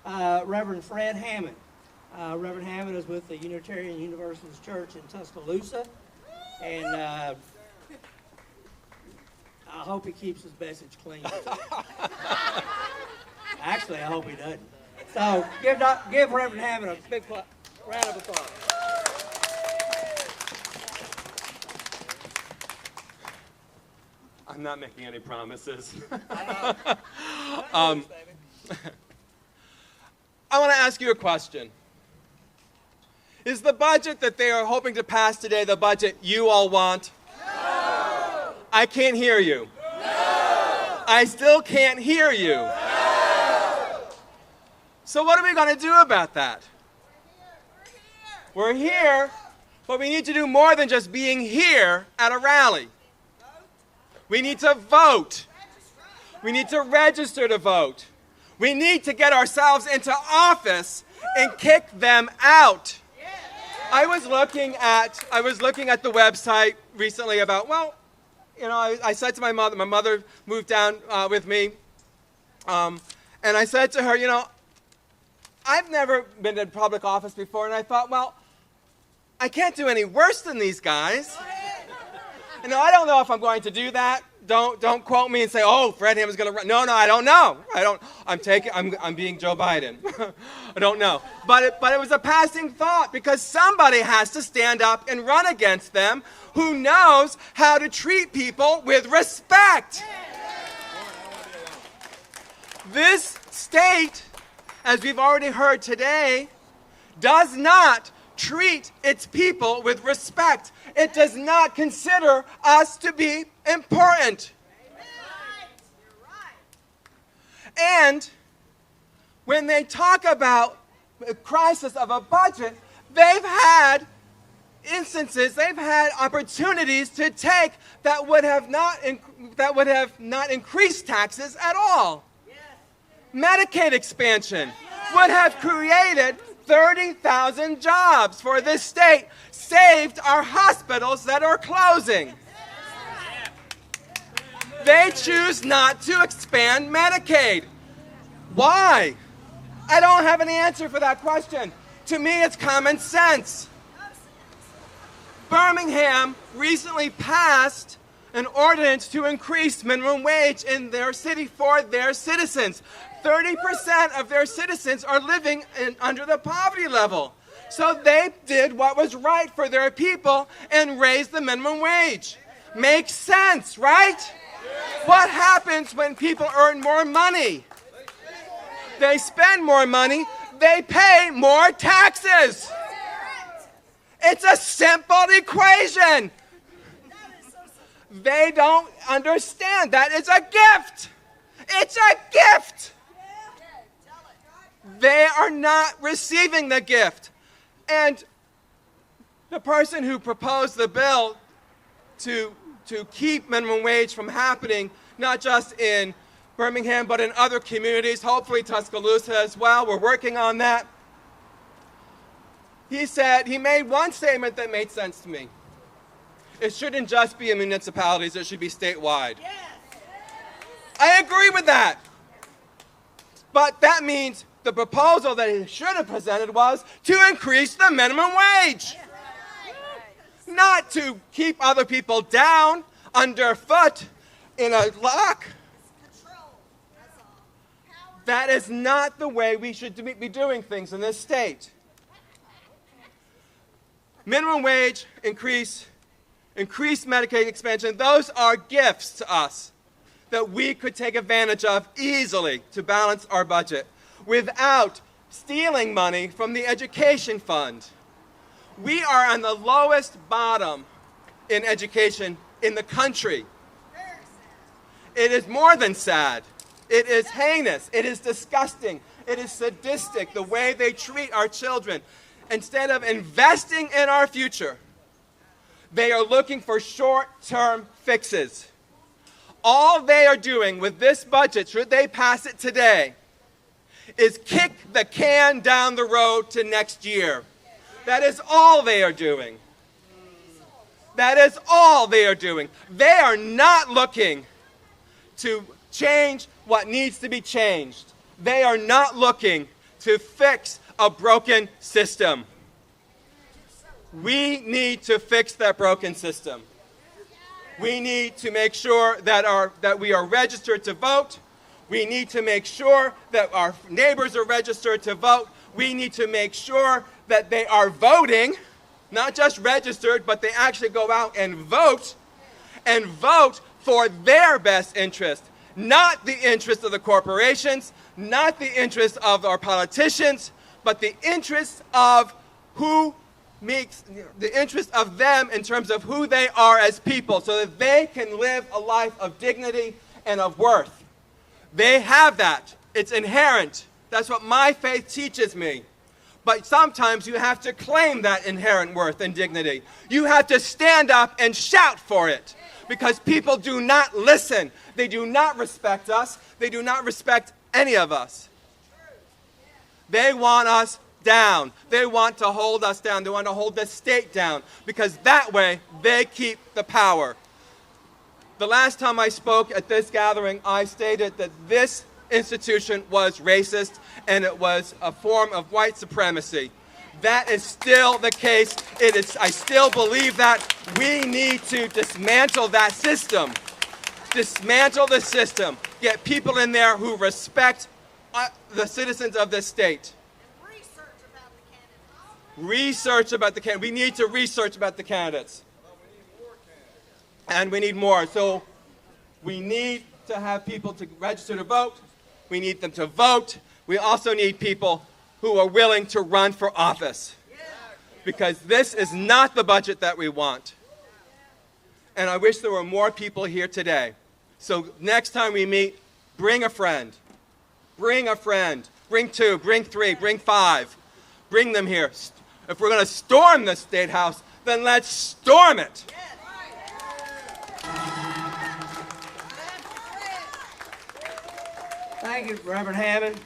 Reverend Fred Hammond. Reverend Hammond is with the Unitarian Universalist Church in Tuscaloosa, and I hope he keeps his message clean. Actually, I hope he doesn't. So give Reverend Hammond a big round of applause. I'm not making any promises. I want to ask you a question. Is the budget that they are hoping to pass today the budget you all want? No! I can't hear you. No! I still can't hear you. No! So what are we going to do about that? We're here, but we need to do more than just being here at a rally. We need to vote. We need to register to vote. We need to get ourselves into office and kick them out. I was looking at the website recently about, well, you know, I said to my mother moved down with me, and I said to her, you know, I've never been in public office before, and I thought, well, I can't do any worse than these guys. You know, I don't know if I'm going to do that. Don't quote me and say, oh, Fred Hammond's going to run. No, I don't know. I'm being Joe Biden. I don't know. But it was a passing thought, because somebody has to stand up and run against them who knows how to treat people with respect. This state, as we've already heard today, does not treat its people with respect. It does not consider us to be important. And when they talk about the crisis of a budget, they've had instances, they've had opportunities to take that would have not increased taxes at all. Medicaid expansion would have created 30,000 jobs for this state, saved our hospitals that are closing. They choose not to expand Medicaid. Why? I don't have an answer for that question. To me, it's common sense. Birmingham recently passed an ordinance to increase minimum wage in their city for their citizens. 30% of their citizens are living under the poverty level. So they did what was right for their people and raised the minimum wage. Makes sense, right? What happens when people earn more money? They spend more money, they pay more taxes. It's a simple equation. They don't understand that it's a gift. It's a gift. They are not receiving the gift. And the person who proposed the bill to keep minimum wage from happening, not just in Birmingham, but in other communities, hopefully Tuscaloosa as well, we're working on that. He made one statement that made sense to me. It shouldn't just be in municipalities, it should be statewide. I agree with that. But that means the proposal that he should have presented was to increase the minimum wage. Not to keep other people down, underfoot, in a lock. That is not the way we should be doing things in this state. Minimum wage, increased Medicaid expansion, those are gifts to us that we could take advantage of easily to balance our budget without stealing money from the education fund. We are on the lowest bottom in education in the country. It is more than sad. It is heinous. It is disgusting. It is sadistic the way they treat our children. Instead of investing in our future, they are looking for short-term fixes. All they are doing with this budget, should they pass it today, is kick the can down the road to next year. That is all they are doing. That is all they are doing. They are not looking to change what needs to be changed. They are not looking to fix a broken system. We need to fix that broken system. We need to make sure that we are registered to vote. We need to make sure that our neighbors are registered to vote. We need to make sure that they are voting, not just registered, but they actually go out and vote for their best interest, not the interest of the corporations, not the interest of our politicians, but the interest of the interest of them in terms of who they are as people, so that they can live a life of dignity and of worth. They have that. It's inherent. That's what my faith teaches me. But sometimes you have to claim that inherent worth and dignity. You have to stand up and shout for it, because people do not listen. They do not respect us. They do not respect any of us. They want us down. They want to hold us down. They want to hold the state down, because that way they keep the power. The last time I spoke at this gathering, I stated that this institution was racist and it was a form of white supremacy. That is still the case. I still believe that. We need to dismantle that system. Dismantle the system. Get people in there who respect the citizens of this state. Research about the candidates. We need to research about the candidates. And we need more. So we need to have people to register to vote. We need them to vote. We also need people who are willing to run for office, because this is not the budget that we want. And I wish there were more people here today. So next time we meet, bring a friend. Bring a friend. Bring 2, bring 3, bring 5. Bring them here. If we're going to storm the State House, then let's storm it. Thank you, Reverend Hammond.